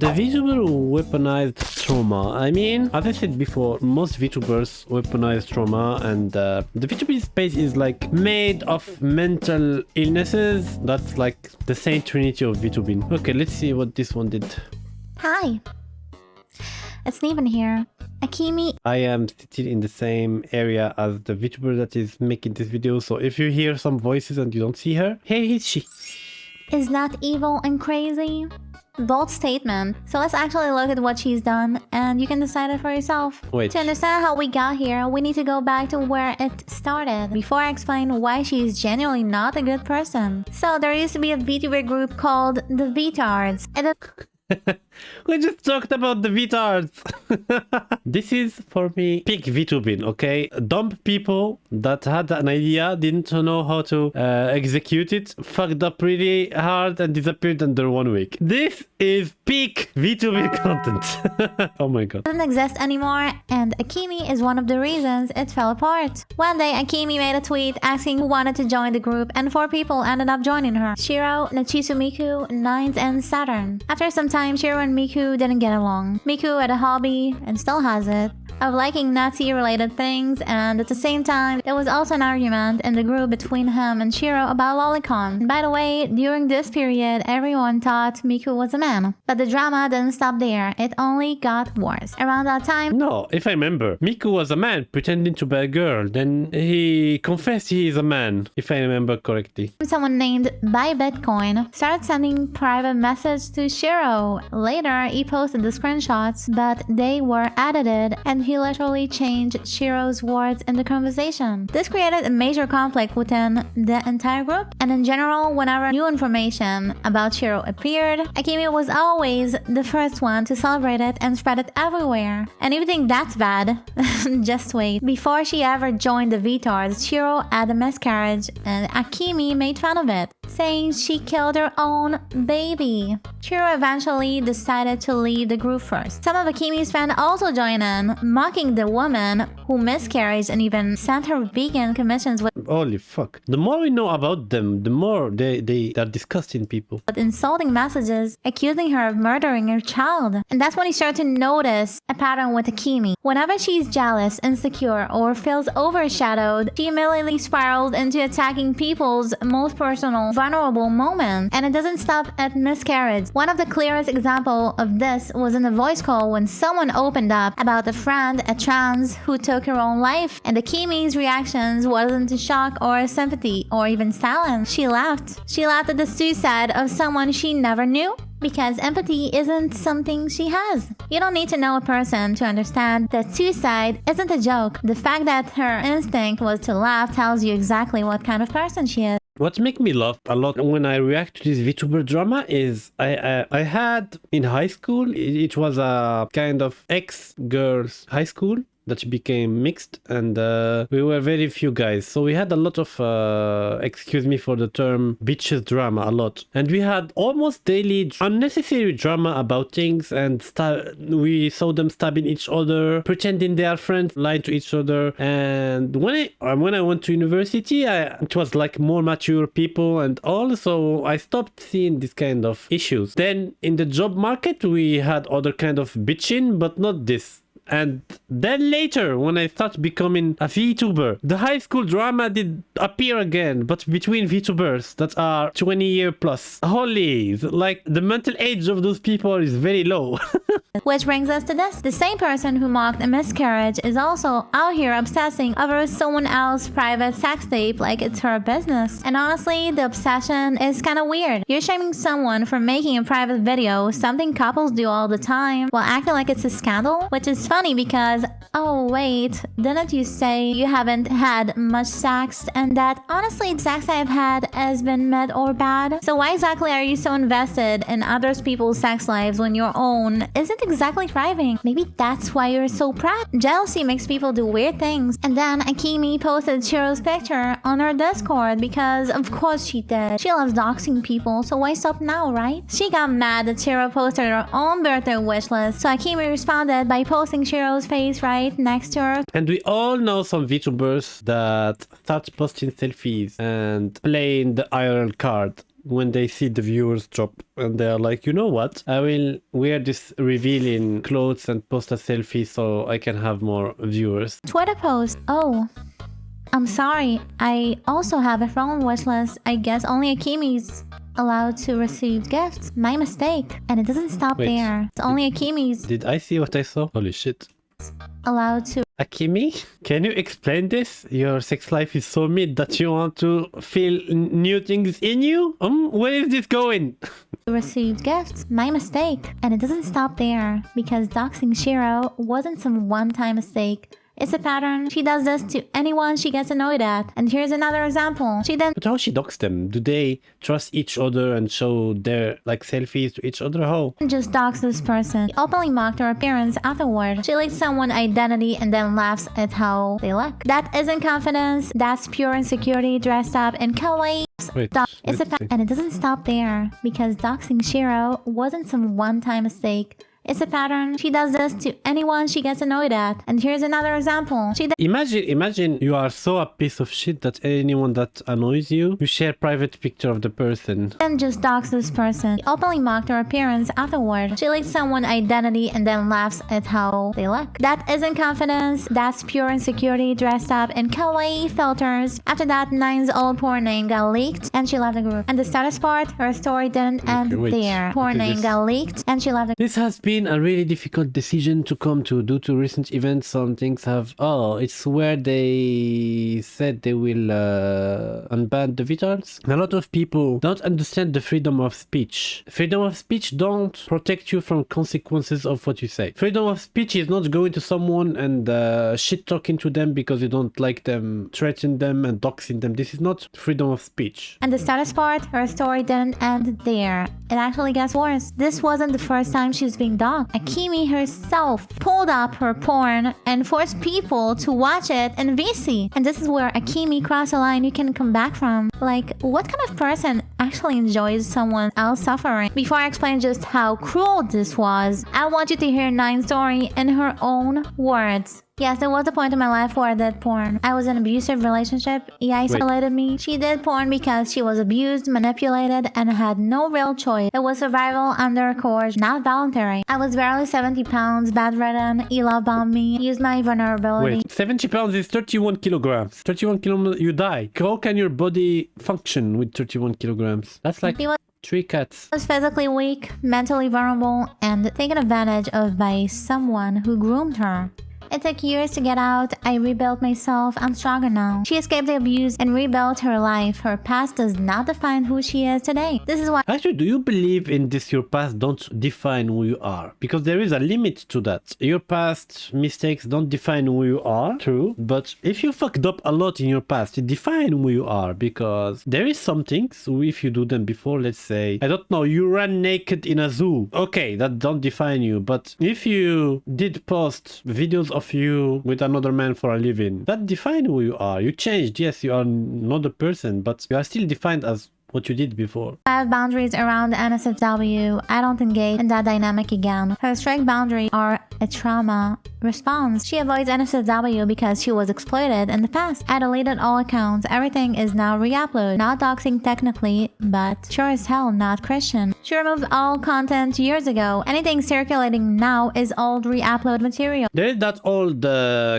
The VTuber who weaponized trauma. I mean, as I said before, most VTubers weaponize trauma, and the VTubing space is like made of mental illnesses. That's like the same trinity of VTubing. Okay, let's see what this one did. Hi, it's Neven here. Akemi. I am still in the same area as the VTuber that is making this video, so if you hear some voices and you don't see her, here is she. Is that evil and crazy? Bold statement. So let's actually look at what she's done, and you can decide it for yourself. Wait. To understand how we got here, we need to go back to where it started, before I explain why she's genuinely not a good person. So there used to be a VTuber group called the VTards. We just talked about the VTards. This is for me peak VTubing, okay? Dumb people that had an idea, didn't know how to execute it, fucked up really hard and disappeared under 1 week. This is peak VTubing content. Oh my god. It doesn't exist anymore, and Akemi is one of the reasons it fell apart. One day, Akemi made a tweet asking who wanted to join the group, and 4 people ended up joining her. Shiro, Nachisu Miku, Nines, and Saturn. After some time, Shiro and Miku didn't get along. Miku had a hobby, and still has it, of liking Nazi-related things, and at the same time, there was also an argument in the group between him and Shiro about lolicon. And by the way, during this period, everyone thought Miku was a man. But the drama didn't stop there, it only got worse. Around that time... No, if I remember, Miku was a man pretending to be a girl, then he confessed he is a man, if I remember correctly. Someone named Buy Bitcoin started sending private messages to Shiro. Later, he posted the screenshots, but they were edited, and he literally changed Shiro's words in the conversation. This created a major conflict within the entire group, and in general, whenever new information about Shiro appeared, Akemi was always the first one to celebrate it and spread it everywhere. And if you think that's bad, just wait. Before she ever joined the VTards, Shiro had a miscarriage, and Akemi made fun of it, saying she killed her own baby. Shiro eventually decided to leave the group first. Some of Akemi's fans also joined in, mocking the woman who miscarried and even sent her vegan commissions with Holy fuck. The more we know about them, the more they are disgusting people. insulting messages, accusing her of murdering her child. And that's when he started to notice a pattern with Akemi. Whenever she's jealous, insecure, or feels overshadowed, she immediately spiraled into attacking people's most personal, vulnerable moments. And it doesn't stop at miscarriage. One of the clearest examples of this was in a voice call when someone opened up about a friend, a trans, who took her own life, and Akemi's reactions wasn't shock or sympathy or even silence. She laughed. She laughed at the suicide of someone she never knew, because empathy isn't something she has. You don't need to know a person to understand that suicide isn't a joke. The fact that her instinct was to laugh tells you exactly what kind of person she is. What makes me laugh a lot when I react to this VTuber drama is I had in high school, it was a kind of ex-girls high school that became mixed, and we were very few guys, so we had a lot of excuse me for the term, bitches drama, a lot, and we had almost daily unnecessary drama about things, and we saw them stabbing each other, pretending they are friends, lying to each other. And when I went to university, it was like more mature people, and also I stopped seeing this kind of issues. Then in the job market we had other kind of bitching, but not this. And then later, when I started becoming a VTuber, the high school drama did appear again, but between VTubers that are 20 years plus. Holy, like the mental age of those people is very low. Which brings us to this. The same person who mocked a miscarriage is also out here obsessing over someone else's private sex tape like it's her business. And honestly, the obsession is kind of weird. You're shaming someone for making a private video, something couples do all the time, while acting like it's a scandal, which is funny because, oh wait, didn't you say you haven't had much sex and that honestly sex I've had has been mid or bad? So why exactly are you so invested in other people's sex lives when your own isn't exactly thriving? Maybe that's why you're so proud. Jealousy makes people do weird things. And then Akemi posted Shiro's picture on her Discord because of course she did. She loves doxing people, so why stop now, right? She got mad that Shiro posted her own birthday wish list, so Akemi responded by posting Shiro's face right next to her. And we all know some VTubers that start posting selfies and playing the IRL card. when they see the viewers drop and they are like, you know what? I will wear this revealing clothes and post a selfie so I can have more viewers. Twitter post. Oh, I'm sorry. I also have a phone wishlist. I guess only Akemi's allowed to receive gifts. My mistake. And it doesn't stop Wait. there. It's only Akemi's Did I see what I saw? Holy shit. allowed to Akemi, can you explain this? Your sex life is so mid that you want to feel new things in you? Where is this going? receive gifts. My mistake. And it doesn't stop there, because doxing Shiro wasn't some one-time mistake. It's a pattern. She does this to anyone she gets annoyed at. And here's another example. She then But how she docs them? Do they trust each other and show their like selfies to each other? How? just doxed this person. She openly mocked her appearance afterward. She leaked someone's identity and then laughs at how they look. That isn't confidence. That's pure insecurity dressed up in kawaii. Wait, It's a let's see. and it doesn't stop there, because doxing Shiro wasn't some one-time mistake. It's a pattern. She does this to anyone she gets annoyed at. And here's another example. She Imagine you are so a piece of shit that anyone that annoys you, you share private picture of the person. then just doxed this person. She openly mocked her appearance afterward. She leaked someone's identity and then laughs at how they look. That isn't confidence. That's pure insecurity dressed up in kawaii filters. After that, Nine's old porn name got leaked and she left the group. And the status part, her story didn't end wait. there. Porn Okay, name this- got leaked and she left the This has been a really difficult decision to come to due to recent events. Some things have... Oh, it's where they said they will unban the VTubers. A lot of people don't understand the freedom of speech. Freedom of speech don't protect you from consequences of what you say. Freedom of speech is not going to someone and shit talking to them because you don't like them, threaten them and doxing them. This is not freedom of speech. And the status part, her story didn't end there. It actually gets worse. This wasn't the first time she's being doxxed. Akemi herself pulled up her porn and forced people to watch it in VC. And this is where Akemi crossed a line you can come back from. Like, what kind of person actually enjoys someone else suffering? Before I explain just how cruel this was, I want you to hear Nine's story in her own words. Yes, there was a point in my life where I did porn. I was in an abusive relationship. He isolated me. She did porn because she was abused, manipulated, and had no real choice. It was survival under coercion, not voluntary. I was barely 70 pounds, bedridden. He love bombed me, used my vulnerability. Wait, 70 pounds is 31 kilograms. 31 kilograms, you die. How can your body function with 31 kilograms? That's like He was 3 cats. physically weak, mentally vulnerable, and taken advantage of by someone who groomed her. It took years to get out. I rebuilt myself. I'm stronger now. She escaped the abuse and rebuilt her life. Her past does not define who she is today. This is why Actually, do you believe in this? Your past don't define who you are, because there is a limit to that. Your past mistakes don't define who you are, true, but if you fucked up a lot in your past, it defines who you are, because there is some things, if you do them before, let's say, I don't know, you ran naked in a zoo, okay, that don't define you, but if you did post videos of you with another man for a living, that defines who you are. You changed, yes, you are another person, but you are still defined as what you did before. I have boundaries around the NSFW. I don't engage in that dynamic again. Her strict boundaries are a trauma response. She avoids NSFW because she was exploited in the past. I deleted all accounts. Everything is now re-uploaded. Not doxing technically, but sure as hell not Christian. She removed all content years ago. Anything circulating now is old re-upload material. There is that old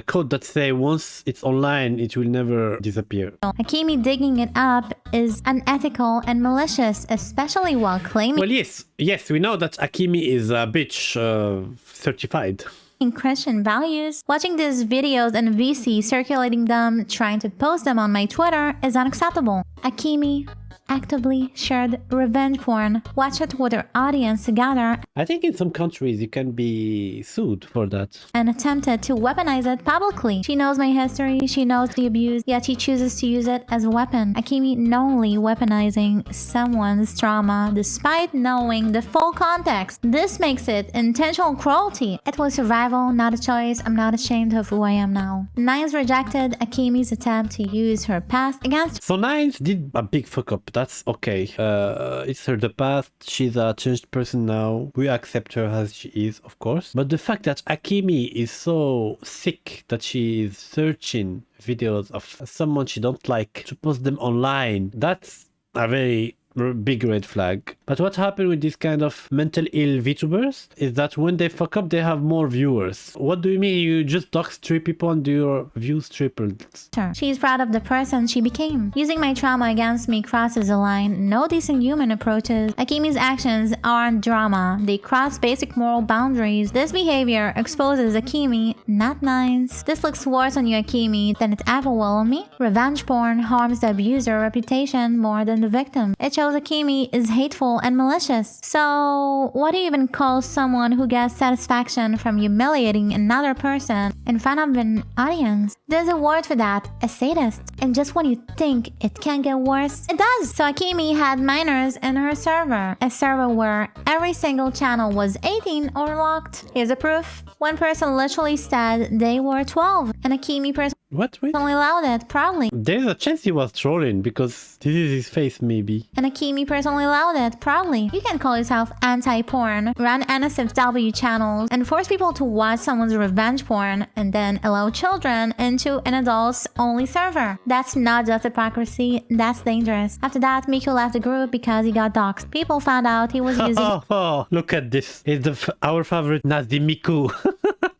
code that say once it's online, it will never disappear. Akemi digging it up is unethical and malicious, especially while claiming Well, yes, we know that Akemi is a bitch certified. Christian values. Watching these videos and VC circulating them, trying to post them on my Twitter is unacceptable. Akemi actively shared revenge porn, watched it with her audience together, I think in some countries you can be sued for that. and attempted to weaponize it publicly. She knows my history, she knows the abuse, yet she chooses to use it as a weapon. Akemi knowingly weaponizing someone's trauma despite knowing the full context. This makes it intentional cruelty. It was survival, not a choice. I'm not ashamed of who I am now. Nines rejected Akemi's attempt to use her past against So Nines did a big fuck up. That's okay. It's her the past. She's a changed person now. We accept her as she is, of course. But the fact that Akemi is so sick that she is searching videos of someone she don't like to post them online, that's a very big red flag. But what happened with this kind of mental ill VTubers is that when they fuck up, they have more viewers. What do you mean? You just dox 3 people and your views tripled? She's proud of the person she became. Using my trauma against me crosses a line no decent human approaches. Akemi's actions aren't drama. They cross basic moral boundaries. This behavior exposes Akemi, not nice. This looks worse on you, Akemi, than it ever will on me. Revenge porn harms the abuser reputation more than the victim. It shows Akemi is hateful and malicious. So, what do you even call someone who gets satisfaction from humiliating another person in front of an audience? There's a word for that, a sadist. And just when you think it can get worse, it does. So Akemi had minors in her server, a server where every single channel was 18 or locked. Here's a proof. One person literally said they were 12, and Akemi person What? Wait. only allowed it, proudly. There's a chance he was trolling because this is his face, maybe. And Akemi personally allowed it, proudly. You can call yourself anti-porn, run NSFW channels, and force people to watch someone's revenge porn, and then allow children into an adults-only server. That's not just hypocrisy, that's dangerous. After that, Miku left the group because he got doxxed. People found out he was using Look at this. It's our favorite Nazi Miku.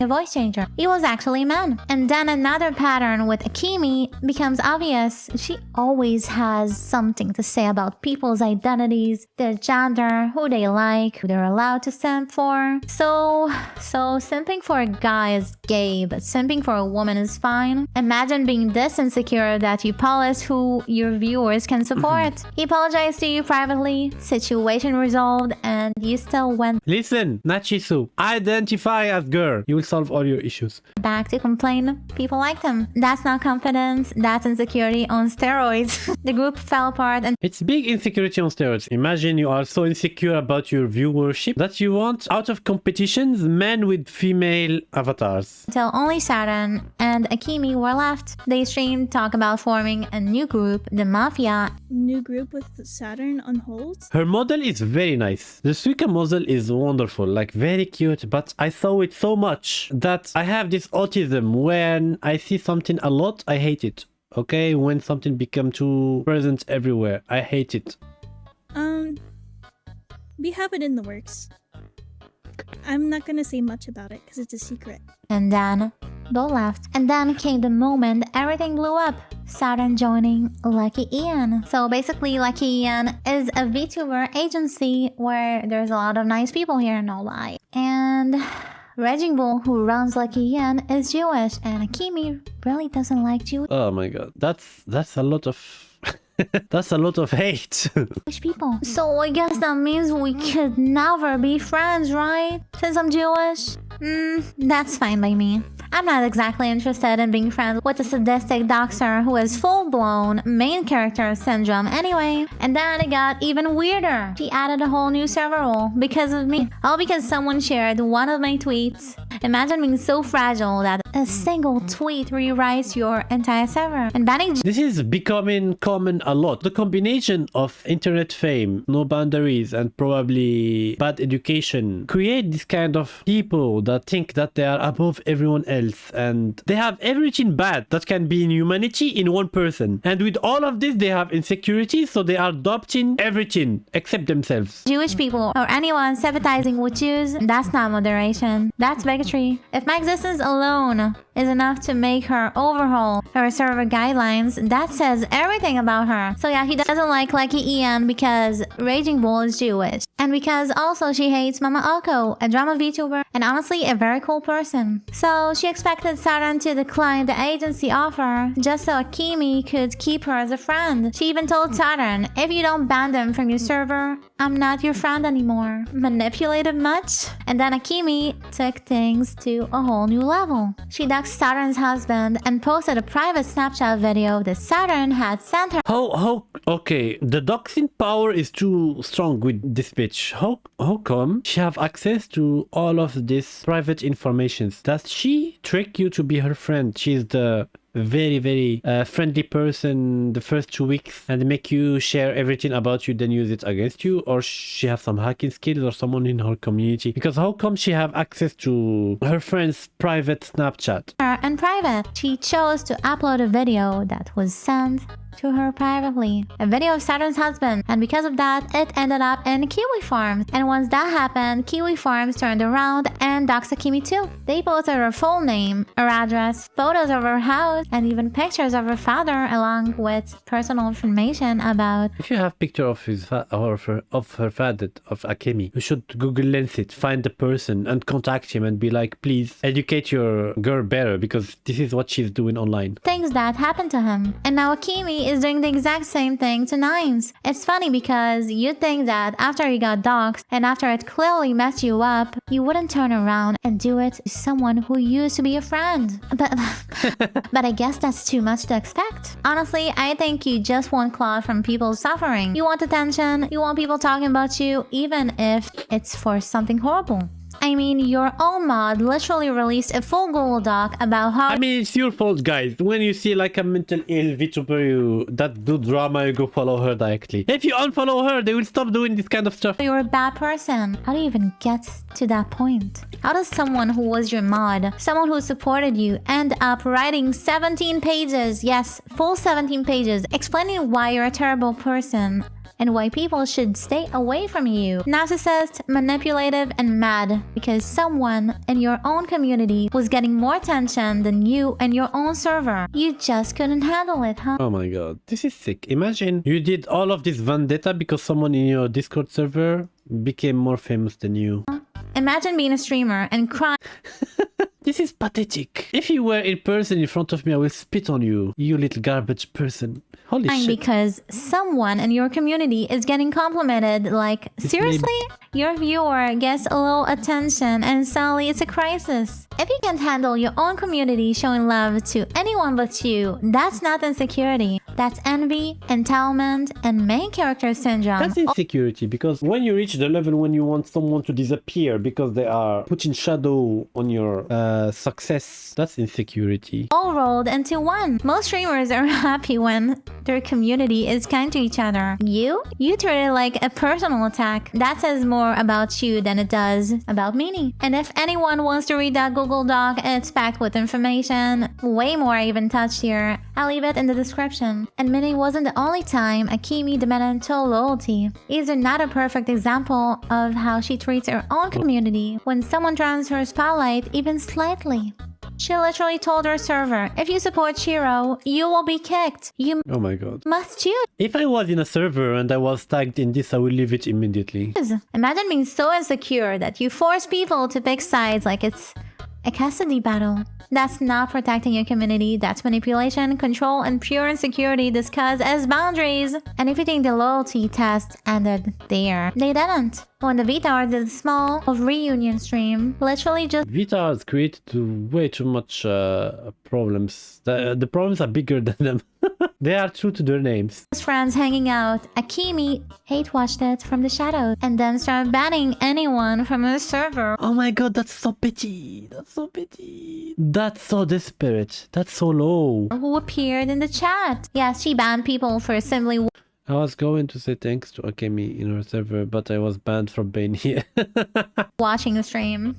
a voice changer. He was actually a man. And then another pattern with Akemi becomes obvious. She always has something to say about people's identities, their gender, who they like, who they're allowed to simp for. So simping for a guy is gay, but simping for a woman is fine. Imagine being this insecure that you polish who your viewers can support. He apologized to you privately, situation resolved, and you still went Listen, Nachisu, identify as girl. You will solve all your issues. back to complain people liked him. That's not confidence, that's insecurity on steroids. The group fell apart It's big insecurity on steroids. Imagine you are so insecure about your viewership that you want out of competitions men with female avatars. until only Saturn and Akemi were left. They streamed talk about forming a new group, the Mafia. New group with Saturn on hold? Her model is very nice. The Suika model is wonderful, like very cute, but I saw it so much that I have this autism. When I see something a lot, I hate it. Okay? When something become too present everywhere, I hate it. We have it in the works. I'm not gonna say much about it because it's a secret. And then they left. And then came the moment everything blew up. Saturn joining Lucky Ian. So basically, Lucky Ian is a VTuber agency where there's a lot of nice people here, no lie. And Raging Bull, who runs Lucky Ian, is Jewish, and Akemi really doesn't like Jewish Oh my god. That's a lot of that's a lot of hate. people. So I guess that means we could never be friends, right? Since I'm Jewish? That's fine by me. I'm not exactly interested in being friends with a sadistic doxer who has full-blown main character syndrome anyway. And then it got even weirder. She added a whole new server role because of me. All because someone shared one of my tweets. Imagine being so fragile that a single tweet rewrites your entire server. And banning This is becoming common a lot. The combination of internet fame, no boundaries, and probably bad education create this kind of people that think that they are above everyone else, and they have everything bad that can be in humanity in one person. And with all of this, they have insecurity, so they are adopting everything except themselves. Jewish people or anyone sympathizing with Jews, that's not moderation. That's bigotry. If my existence alone is enough to make her overhaul her server guidelines, that says everything about her. So yeah, he doesn't like Lucky Ian because Raging Bull is Jewish. And because also she hates Mama Oko, a drama VTuber, and honestly a very cool person. So she expected Saturn to decline the agency offer just so Akemi could keep her as a friend. She even told Saturn, if you don't ban them from your server, I'm not your friend anymore. Manipulated much? And then Akemi took things to a whole new level. She doxed Saturn's husband and posted a private Snapchat video that Saturn had sent her. Okay, the doxing power is too strong with this bitch. How come she have access to all of this private information? Does she trick you to be her friend? She's the very friendly person the first 2 weeks and make you share everything about you, then use it against you? Or she have some hacking skills or someone in her community? Because how come she have access to her friend's private Snapchat? In private, she chose to upload a video that was sent to her privately. A video of Saturn's husband, and because of that, it ended up in Kiwi Farms. And once that happened, Kiwi Farms turned around and doxed Akemi too. They posted her full name, her address, photos of her house, and even pictures of her father, along with personal information about. If you have picture of her father, of Akemi, you should Google Lens it, find the person, and contact him and be like, please educate your girl better because this is what she's doing online. Things that happened to him. And now Akemi is doing the exact same thing to Nines. It's funny because you'd think that after you got doxxed and after it clearly messed you up, you wouldn't turn around and do it to someone who used to be a friend. But I guess that's too much to expect. Honestly, I think you just want clout from people's suffering. You want attention, you want people talking about you, even if it's for something horrible. I mean, your own mod literally released a full Google Doc about how— I mean, it's your fault, guys. When you see like a mental ill VTuber that do drama, you go follow her directly. If you unfollow her, they will stop doing this kind of stuff. you're a bad person. How do you even get to that point? How does someone who was your mod, someone who supported you, end up writing 17 pages, yes, full 17 pages, explaining why you're a terrible person and why people should stay away from you? Narcissist, manipulative, and mad because someone in your own community was getting more attention than you and your own server. You just couldn't handle it, huh? Oh my god, this is sick. Imagine you did all of this vendetta because someone in your Discord server became more famous than you. Imagine being a streamer and crying. This is pathetic. If you were in person in front of me, I will spit on you, you little garbage person. Holy shit. Because someone in your community is getting complimented. Like, seriously? Your viewer gets a little attention and suddenly it's a crisis. If you can't handle your own community showing love to anyone but you, that's not insecurity. That's envy, entitlement, and main character syndrome. That's insecurity, because when you reach the level when you want someone to disappear because they are putting shadow on your success, that's insecurity. All rolled into one. Most streamers are happy when their community is kind to each other. You treat it like a personal attack. That says more about you than it does about Minnie. And if anyone wants to read that Google Doc, it's packed with information. Way more I even touched here. I'll leave it in the description. And Minnie wasn't the only time Akemi demanded total loyalty. Is not a perfect example of how she treats her own community when someone drowns her spotlight even slightly. She literally told her server, if you support Shiro, you will be kicked. You Oh my god. must choose. If I was in a server and I was tagged in this, I will leave it immediately. Imagine being so insecure that you force people to pick sides like it's a custody battle. That's not protecting your community. That's manipulation, control, and pure insecurity discussed as boundaries. And if you think the loyalty test ended there, they didn't. When the VTubers did a small reunion stream, literally just VTubers created way too much problems. The problems are bigger than them. They are true to their names. friends hanging out, Akemi hate-watched it from the shadows and then started banning anyone from her server. Oh my god, that's so petty. That's so petty. That's so desperate. That's so low. Who appeared in the chat. Yes, she banned people for simply I was going to say thanks to Akemi in her server, but I was banned from being here. watching the stream.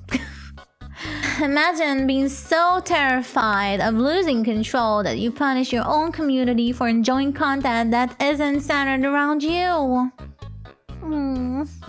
Imagine being so terrified of losing control that you punish your own community for enjoying content that isn't centered around you.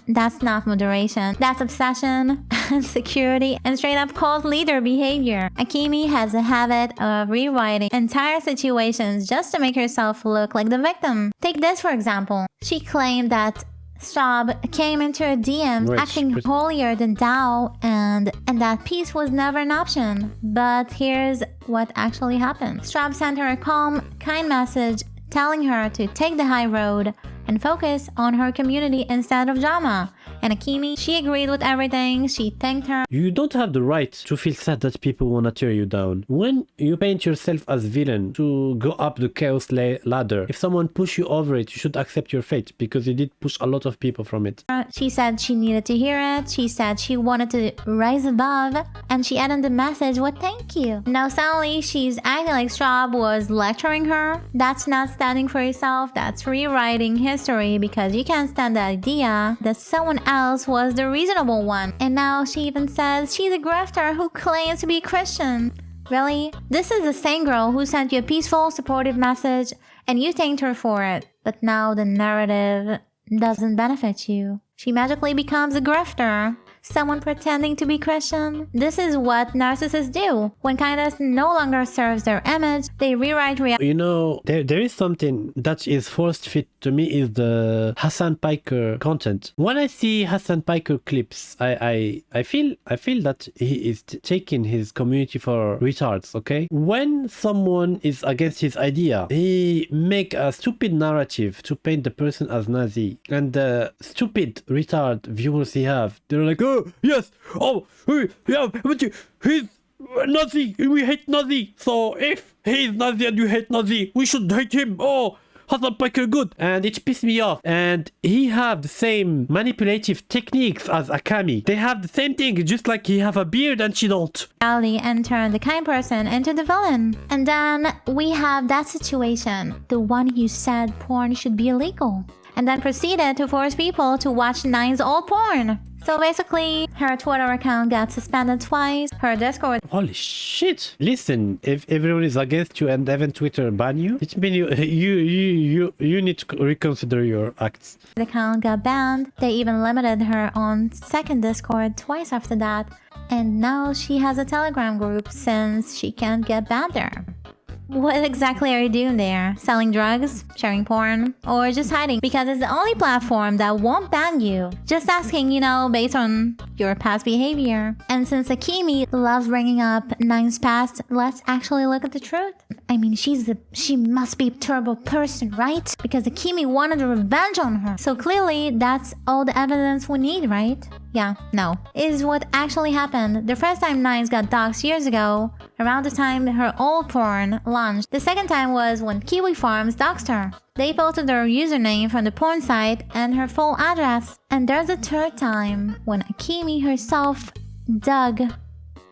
That's not moderation. That's obsession, insecurity, and straight up cult leader behavior. Akemi has a habit of rewriting entire situations just to make herself look like the victim. Take this for example. She claimed that Straub came into her DM acting holier than thou and that peace was never an option. But here's what actually happened. Straub sent her a calm, kind message telling her to take the high road and focus on her community instead of drama. And Akemi, she agreed with everything. She thanked her. You don't have the right to feel sad that people wanna tear you down. When you paint yourself as villain to go up the chaos ladder, if someone push you over it, you should accept your fate because you did push a lot of people from it. She said she needed to hear it. She said she wanted to rise above. And she ended the message with thank you. Now suddenly she's acting like Straub was lecturing her. That's not standing for yourself. That's rewriting history because you can't stand the idea that someone else was the reasonable one. And now she even says she's a grifter who claims to be Christian. Really? This is the same girl who sent you a peaceful, supportive message and you thanked her for it. But now the narrative doesn't benefit you. She magically becomes a grifter. Someone pretending to be Christian. This is what narcissists do. When kindness no longer serves their image, they rewrite reality. You know, there is something that is forced fit to me is the Hassan Piker content. When I see Hassan Piker clips, I feel that he is taking his community for retards, okay? When someone is against his idea, he make a stupid narrative to paint the person as Nazi. And the stupid retard viewers he have, they're like, oh, yes, oh, yeah, but he's Nazi, we hate Nazi, so if he's Nazi and you hate Nazi, we should hate him. Oh, Hassan Piker good. And it pissed me off. And he have the same manipulative techniques as Akemi. They have the same thing, just like he have a beard and she don't. And turn the kind person into the villain. And then we have that situation, the one who said porn should be illegal, and then proceeded to force people to watch Nine's old porn. So basically, her Twitter account got suspended twice, her Discord... Holy shit! Listen, if everyone is against you and even Twitter ban you, it means you need to reconsider your acts. The account got banned. They even limited her on second Discord twice after that. And now she has a Telegram group since she can't get banned there. What exactly are you doing there? Selling drugs? Sharing porn? Or just hiding? Because it's the only platform that won't ban you. Just asking, you know, based on your past behavior. And since Akemi loves bringing up Nine's past, let's actually look at the truth. I mean, she must be a terrible person, right? Because Akemi wanted revenge on her. So clearly, that's all the evidence we need, right? Yeah, no. Is what actually happened. The first time Nines got doxxed years ago, around the time her old porn launched. The second time was when Kiwi Farms doxed her. They posted their username from the porn site and her full address. And there's a third time when Akemi herself dug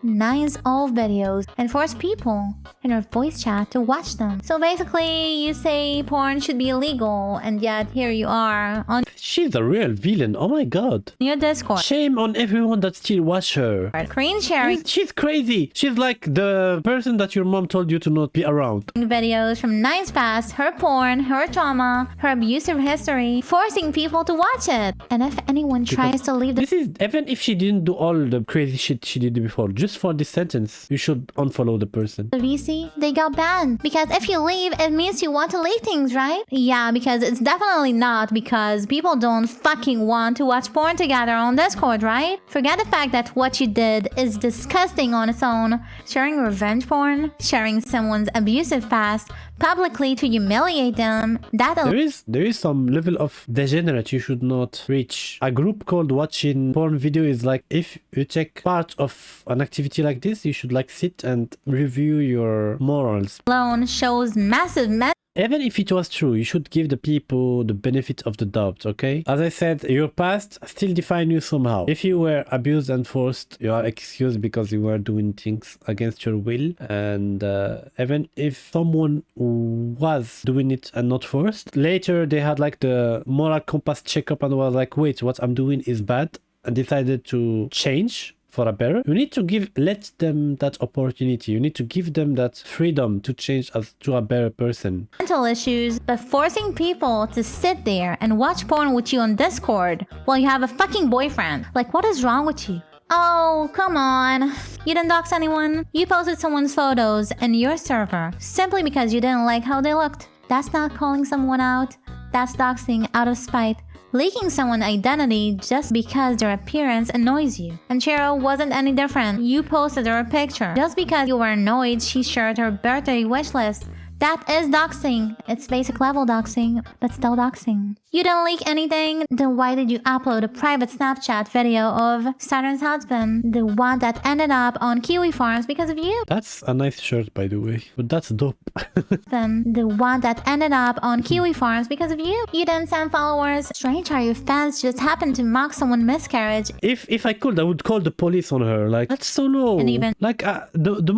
Nine's old videos and forced people in her voice chat to watch them. So basically, you say porn should be illegal, and yet here you are on... She's a real villain, oh my god. Your Discord. Shame on everyone that still watch her. Screen sharing. She's crazy. She's like the person that your mom told you to not be around. Videos from Nine's past, her porn, her trauma, her abusive history, forcing people to watch it. And if anyone tries to leave the... This is, even if she didn't do all the crazy shit she did before, just for this sentence, you should unfollow the person. The VC, they got banned. Because if you leave, it means you want to leave things, right? Yeah, because it's definitely not because people don't fucking want to watch porn together on Discord, right? Forget the fact that what you did is disgusting on its own. Sharing revenge porn, sharing someone's abusive past publicly to humiliate them, that... There is some level of degenerate you should not reach. A group called watching porn video is like, if you take part of an activity like this, you should like sit and review your morals. Alone shows massive Even if it was true, you should give the people the benefit of the doubt, okay? As I said, your past still define you somehow. If you were abused and forced, you are excused because you were doing things against your will. And even if someone was doing it and not forced, later they had like the moral compass checkup and was like, wait, what I'm doing is bad, and decided to change for a better. You need to let them that opportunity. You need to give them that freedom to change to a better person. Mental issues, but forcing people to sit there and watch porn with you on Discord while you have a fucking boyfriend. Like, what is wrong with you? Oh, come on. You didn't dox anyone. You posted someone's photos in your server simply because you didn't like how they looked. That's not calling someone out. That's doxing out of spite. Leaking someone's identity just because their appearance annoys you. And Cheryl wasn't any different. You posted her picture just because you were annoyed she shared her birthday wish list. That is doxing. It's basic level doxing, but still doxing. You didn't leak anything, then why did you upload a private Snapchat video of Saturn's husband, the one that ended up on Kiwi Farms because of you? That's a nice shirt, by the way, but that's dope. Then the one that ended up on Kiwi Farms because of you. You didn't send followers. Strange how your fans just happened to mock someone's miscarriage. If I could, I would call the police on her. Like, that's so low. And even like the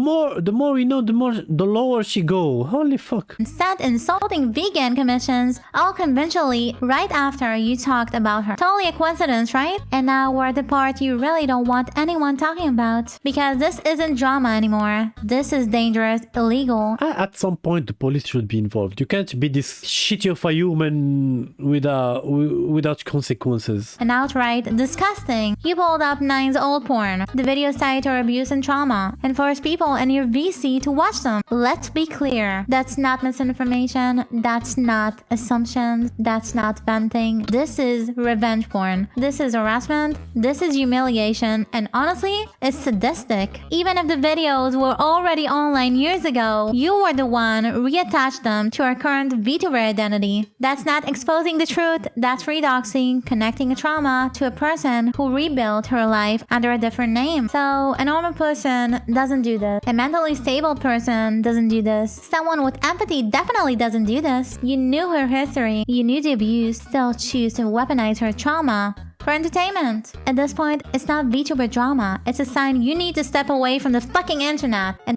more we know, the lower she go. Holy Holy fuck. Sent insulting vegan commissions all conventionally right after you talked about her. Totally a coincidence, right? And now we're at the part you really don't want anyone talking about. Because this isn't drama anymore. This is dangerous, illegal. At some point, the police should be involved. You can't be this shitty of a human without consequences. And outright disgusting. You pulled up 9's old porn. The videos tied to her abuse and trauma. And forced people in your VC to watch them. Let's be clear. That's not misinformation. That's not assumptions. That's not venting. This is revenge porn. This is harassment. This is humiliation. And honestly, it's sadistic. Even if the videos were already online years ago, you were the one reattached them to our current VTuber identity. That's not exposing the truth. That's redoxing, connecting a trauma to a person who rebuilt her life under a different name. So a normal person doesn't do this. A mentally stable person doesn't do this. Someone with empathy definitely doesn't do this. You knew her history. You knew the abuse. Still choose to weaponize her trauma for entertainment. At this point, it's not VTuber drama. It's a sign you need to step away from the fucking internet. And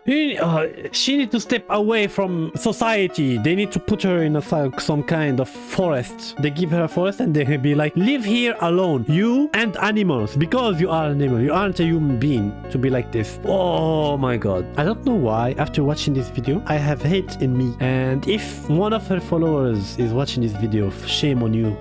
she needs to step away from society. They need to put her in some kind of forest. They give her a forest and they be like, live here alone. You and animals. Because you are an animal. You aren't a human being to be like this. Oh my god. I don't know why, after watching this video, I have hate in me. And if one of her followers is watching this video, shame on you.